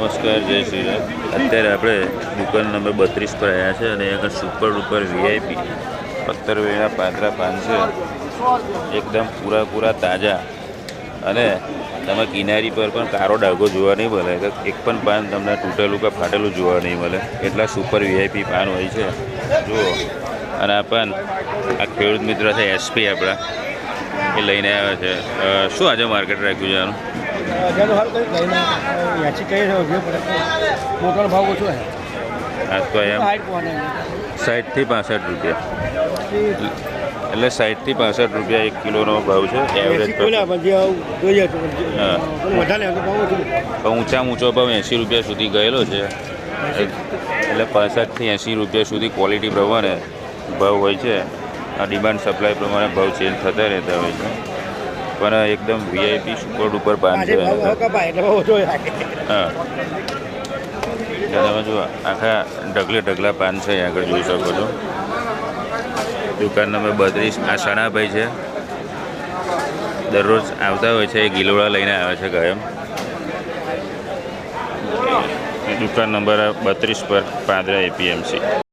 નમસ્કાર, જય શ્રી રામ. અત્યારે આપણે દુકાન નંબર 32 પર આવ્યા છે અને આગળ સુપર ડુપર વીઆઈપી પત્તરવેળા પાત્રા પાન છે. એકદમ પૂરા તાજા અને તમે કિનારી પર પણ કારો ડાઘો જોવા નહીં મળે. એક પણ પાન તમને તૂટેલું કે ફાટેલું જોવા નહીં મળે. એટલા સુપર વીઆઈપી પાન હોય છે જુઓ. અને આ પાન આ ખેડૂત મિત્ર છે એસપી આપણા, એ લઈને આવ્યા છે. શું આજે માર્કેટ રાખ્યું છે આનું? આ તો એમ 60 થી 65 રૂપિયા, એટલે 60 થી 65 રૂપિયા 1 કિલોનો ભાવ છે એવરેજ. ઊંચો ભાવ 80 રૂપિયા સુધી ગયેલો છે. એટલે 65 થી 80 રૂપિયા સુધી ક્વોલિટી પ્રમાણે ભાવ હોય છે. આ ડિમાન્ડ સપ્લાય પ્રમાણે ભાવ ચેન્જ થતા રહેતા હોય છે. પણ એકદમ વીઆઈપી સુપર ડુપર પાન છે. હા, તમે જુઓ આખા ઢગલા પાન છે અહીં આગળ જોઈ શકો છો. દુકાન નંબર 32. આ સણાભાઈ છે, દરરોજ આવતા હોય છે. એ ગિલોડા લઈને આવે છે કાયમ. દુકાન નંબર 32 પર પાદરા એપીએમસી.